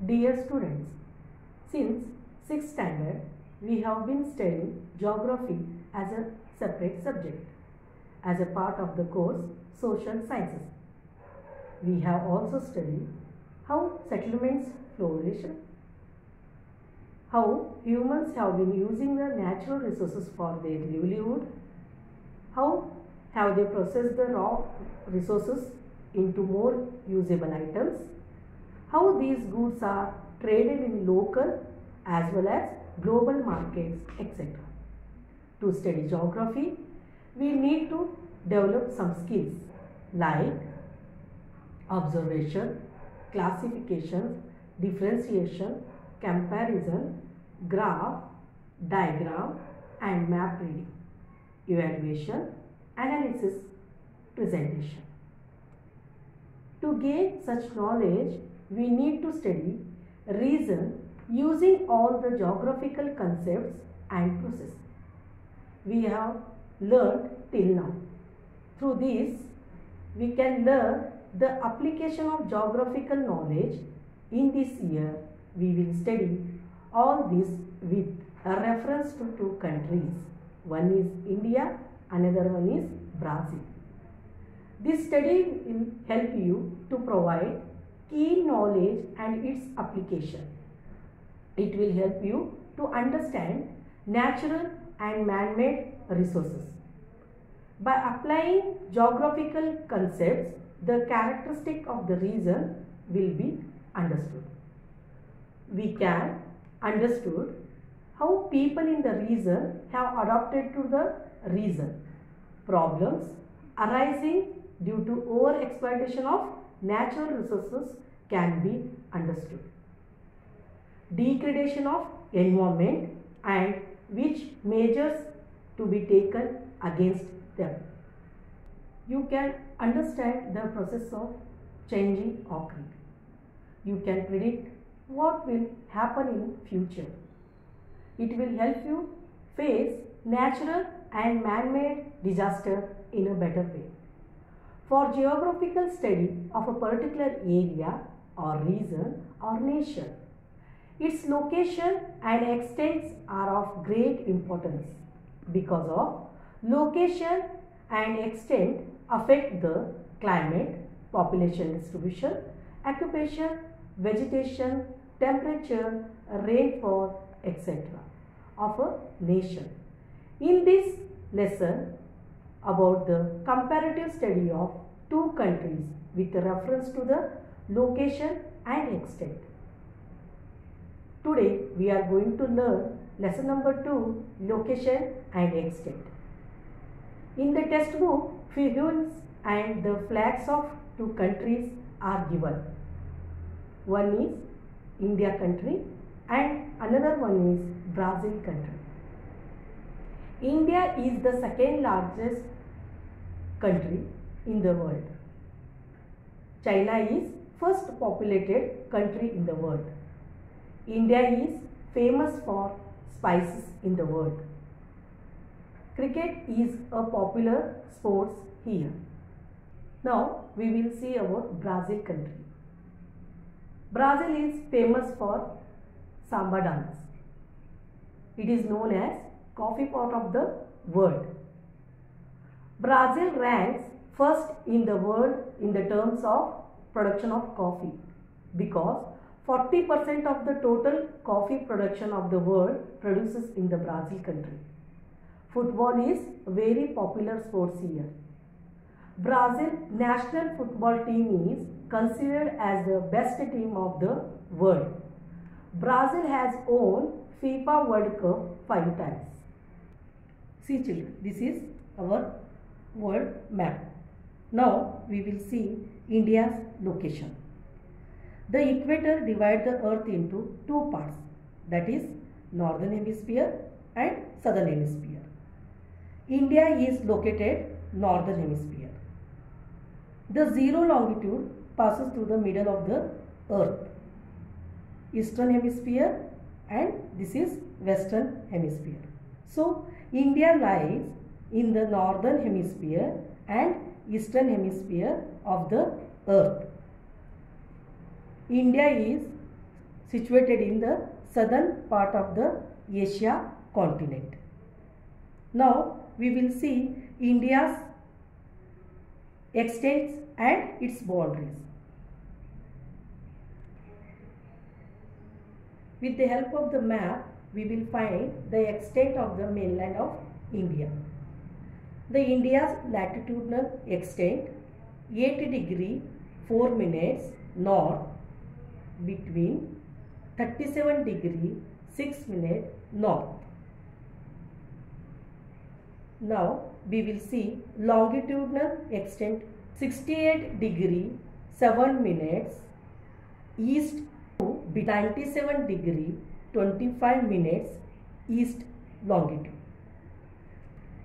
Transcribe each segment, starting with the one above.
Dear students, since 6th standard we have been studying geography as a separate subject as a part of the course Social Sciences. We have also studied how settlements flourished, how humans have been using the natural resources for their livelihood, how have they processed the raw resources into more usable items, how these goods are traded in local as well as global markets, etc. To study geography, we need to develop some skills like observation, classification, differentiation, comparison, graph, diagram and map reading, evaluation, analysis, presentation. To gain such knowledge, we need to study reason using all the geographical concepts and processes we have learned till now. Through this, we can learn the application of geographical knowledge. In this year, we will study all this with a reference to two countries. One is India, another one is Brazil. This study will help you to provide key knowledge and its application. It will help you to understand natural and man-made resources. By applying geographical concepts, the characteristic of the region will be understood. We can understood how people in the region have adapted to the region. Problems arising due to over-exploitation of natural resources can be understood. Degradation of environment and which measures to be taken against them. You can understand the process of changing occurring. You can predict what will happen in future. It will help you face natural and man-made disaster in a better way. For geographical study of a particular area or region or nation, its location and extents are of great importance because of location and extent affect the climate, population distribution, occupation, vegetation, temperature, rainfall, etc. of a nation. In this lesson about the comparative study of two countries with reference to the location and extent. Today we are going to learn lesson number 2, location and extent. In the textbook, figures and the flags of two countries are given. One is India country and another one is Brazil country. India is the second largest country in the world. China is first populated country in the world. India is famous for spices in the world. Cricket is a popular sport here. Now we will see about Brazil country. Brazil is famous for samba dance. It is known as coffee pot of the world. Brazil ranks first in the world in the terms of production of coffee because 40% of the total coffee production of the world produces in the Brazil country. Football is a very popular sport here. Brazil national football team is considered as the best team of the world. Brazil has won FIFA World Cup 5 times. See children, this is our world map. Now we will see India's location. The equator divides the earth into two parts, that is northern hemisphere and southern hemisphere. India is located northern hemisphere. The zero longitude passes through the middle of the earth, eastern hemisphere, and this is western hemisphere. So India lies in the northern hemisphere and eastern hemisphere of the earth. India is situated in the southern part of the Asia continent. Now we will see India's extent and its boundaries. With the help of the map, we will find the extent of the mainland of India. The India's latitudinal extent 8 degree 4 minutes north between 37 degree 6 minutes north. Now we will see longitudinal extent 68 degree 7 minutes east to 97 degree 25 minutes east longitude.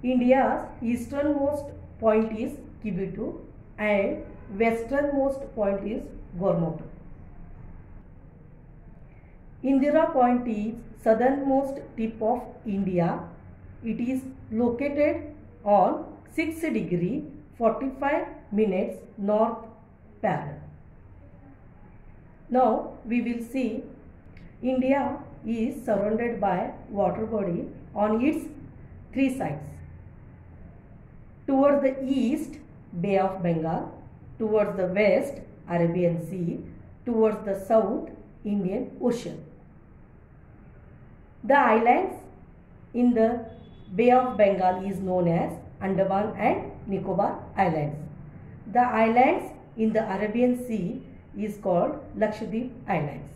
India's easternmost point is Kibitu and westernmost point is Gormoto. Indira Point is southernmost tip of India. It is located on 6 degree 45 minutes north parallel. Now we will see India is surrounded by water body on its 3 sides. Towards the east, Bay of Bengal, towards the west, Arabian Sea, towards the south, Indian Ocean. The islands in the Bay of Bengal is known as Andaman and Nicobar Islands. The islands in the Arabian Sea is called Lakshadweep Islands.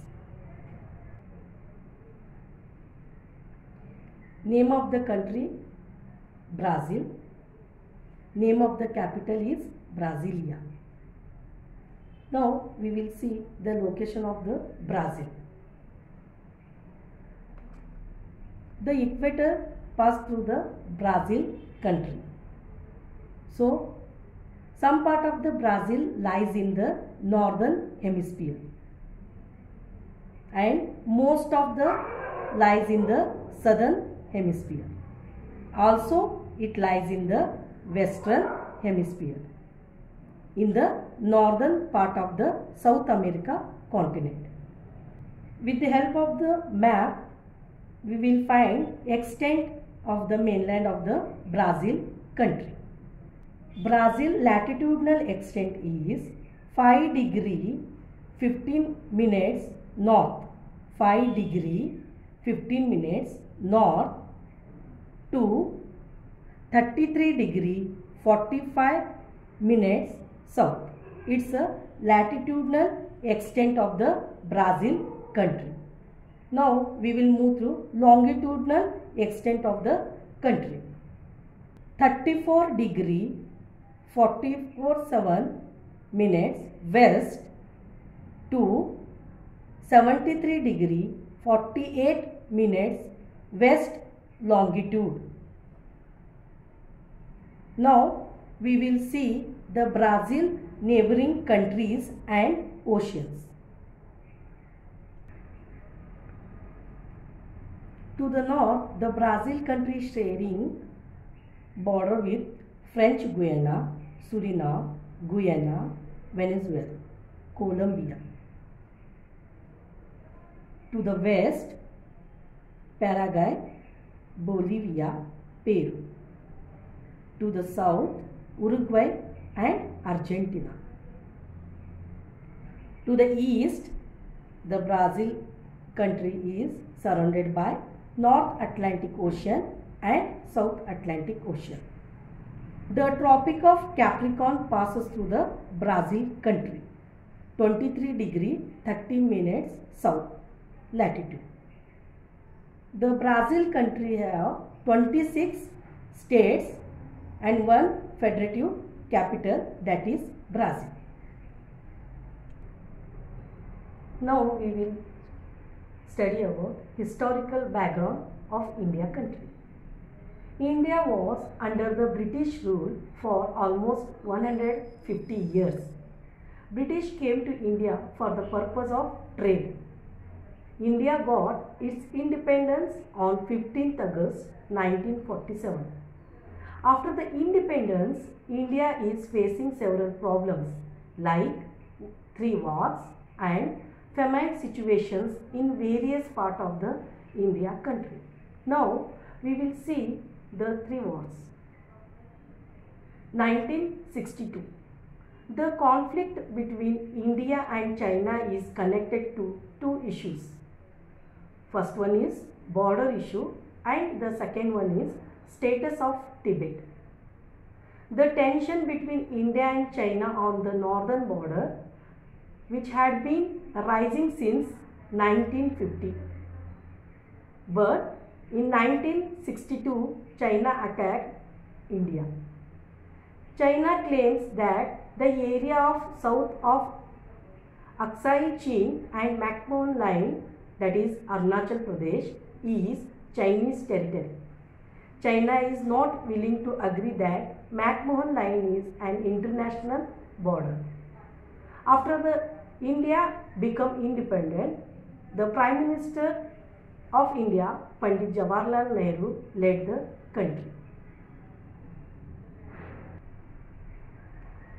Name of the country, Brazil. Name of the capital is Brasilia. Now we will see the location of the Brazil. The equator passed through the Brazil country. So some part of the Brazil lies in the northern hemisphere and most of the lies in the southern hemisphere. Also it lies in the western hemisphere in the northern part of the South America continent. With the help of the map, we will find extent of the mainland of the Brazil country. Brazil latitudinal extent is 5 degree 15 minutes north, 5 degree 15 minutes north to 33 degree 45 minutes south. It's a latitudinal extent of the Brazil country. Now we will move through longitudinal extent of the country. 34 degree 44.7 minutes west to 73 degree 48 minutes west longitude. Now we will see the Brazil neighboring countries and oceans. To the north, the Brazil country is sharing border with French Guiana, Suriname, Guyana, Venezuela, Colombia. To the west, Paraguay, Bolivia, Peru. To the south, Uruguay and Argentina. To the east, the Brazil country is surrounded by North Atlantic Ocean and South Atlantic Ocean. The Tropic of Capricorn passes through the Brazil country, 23 degree 30 minutes south latitude. The Brazil country have 26 states and one federative capital, that is Brazil. Now we will study about historical background of India country. India was under the British rule for almost 150 years. British came to India for the purpose of trade. India got its independence on 15th August 1947. After the independence, India is facing several problems like 3 wars and famine situations in various parts of the India country. Now we will see the three wars. 1962. The conflict between India and China is connected to two issues. First one is border issue and the second one is status of Tibet. The tension between India and China on the northern border, which had been rising since 1950. But in 1962, China attacked India. China claims that the area of south of Aksai Chin and McMahon line, that is Arunachal Pradesh, is Chinese territory. China is not willing to agree that McMahon line is an international border. After the India became independent, the Prime Minister of India, Pandit Jawaharlal Nehru, led the country.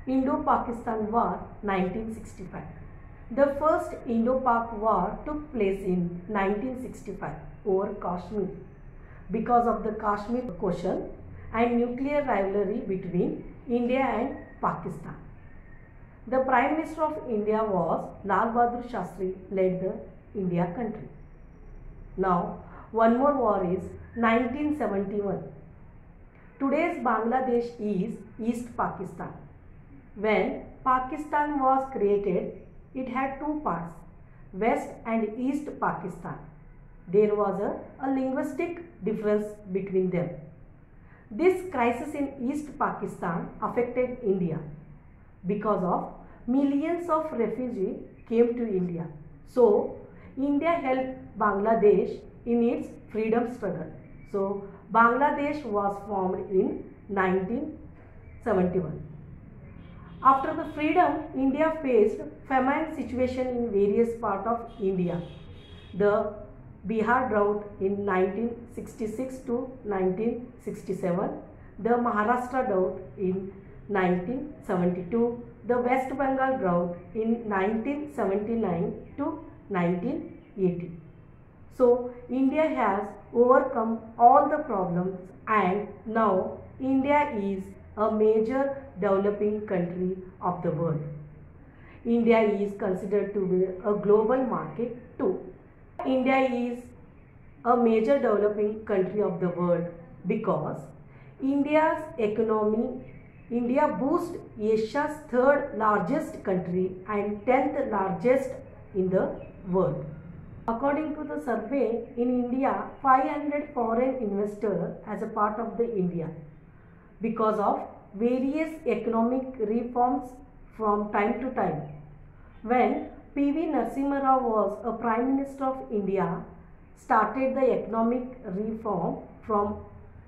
Indo-Pakistan War 1965. The first Indo-Pak War took place in 1965 over Kashmir because of the Kashmir question and nuclear rivalry between India and Pakistan. The Prime Minister of India was Lal Bahadur Shastri, led the India country. Now, one more war is 1971. Today's Bangladesh is East Pakistan. When Pakistan was created, it had two parts, West and East Pakistan. There was a linguistic difference between them. This crisis in East Pakistan affected India because of millions of refugees came to India. So, India helped Bangladesh in its freedom struggle. So, Bangladesh was formed in 1971. After the freedom, India faced famine situation in various parts of India. The Bihar drought in 1966 to 1967, the Maharashtra drought in 1972, the West Bengal drought in 1979 to 1980. So, India has overcome all the problems and now India is a major developing country of the world. India is considered to be a global market too. India is a major developing country of the world because India's economy, India boosts Asia's third largest country and 10th largest in the world. According to the survey, in India, 500 foreign investors as a part of the India because of various economic reforms from time to time. When P.V. Narasimha Rao was a Prime Minister of India, started the economic reform from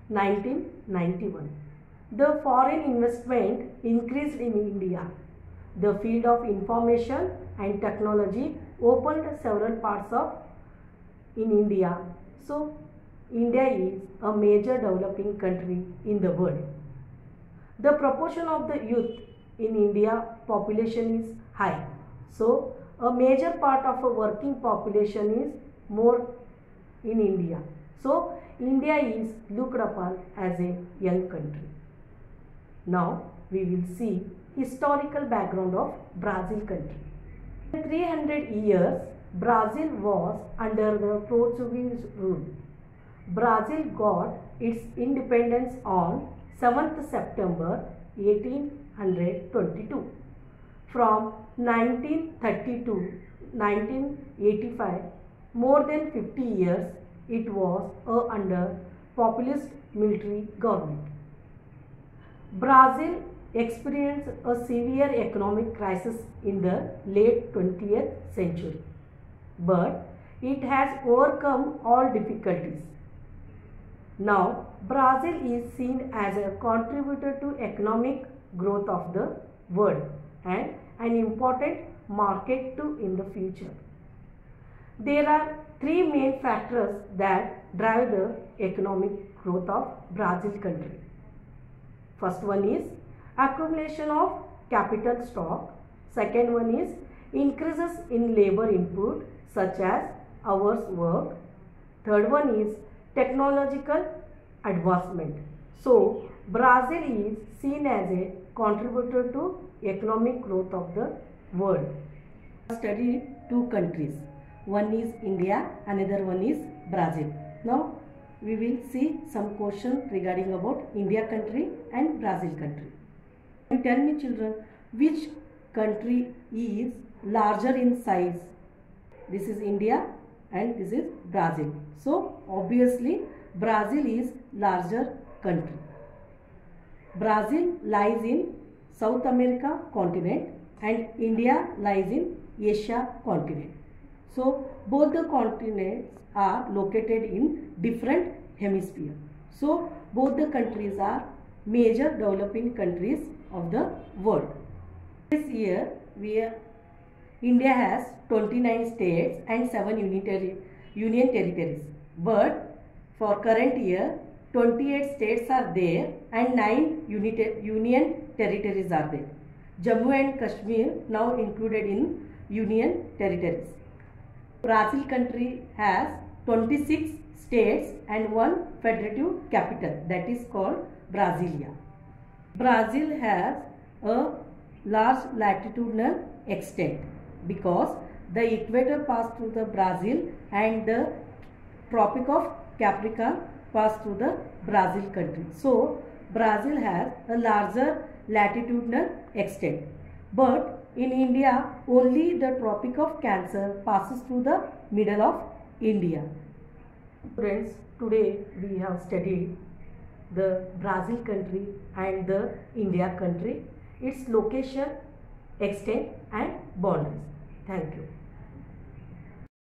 1991. The foreign investment increased in India. The field of information and technology opened several parts of in India. So, India is a major developing country in the world. The proportion of the youth in India population is high. So, a major part of a working population is more in India. So, India is looked upon as a young country. Now, we will see historical background of Brazil country. In 300 years, Brazil was under the Portuguese rule. Brazil got its independence on 7th September 1822. From 1930 to 1985, more than 50 years, it was under populist military government. Brazil experienced a severe economic crisis in the late 20th century, but it has overcome all difficulties. Now, Brazil is seen as a contributor to economic growth of the world and an important market too in the future. There are three main factors that drive the economic growth of Brazil country. First one is accumulation of capital stock. Second one is increases in labor input such as hours worked. Third one is technological advancement. So Brazil is seen as a contributor to economic growth of the world. Study two countries. One is India, another one is Brazil. Now we will see some questions regarding about India country and Brazil country. And tell me children, which country is larger in size? This is India and this is Brazil. So obviously Brazil is larger country. Brazil lies in South America continent and India lies in Asia continent. So both the continents are located in different hemispheres. So both the countries are major developing countries of the world. This year India has 29 states and 7 union territories. But for current year 28 states are there and 9 union territories are there. Jammu and Kashmir now included in union territories. Brazil country has 26 states and 1 federative capital, that is called Brasilia. Brazil has a large latitudinal extent because the equator passed through the Brazil and the Tropic of Capricorn passed through the Brazil country. So Brazil has a larger latitudinal extent. But in India, only the Tropic of Cancer passes through the middle of India. Friends, today we have studied the Brazil country and the India country, its location, extent and boundaries. Thank you.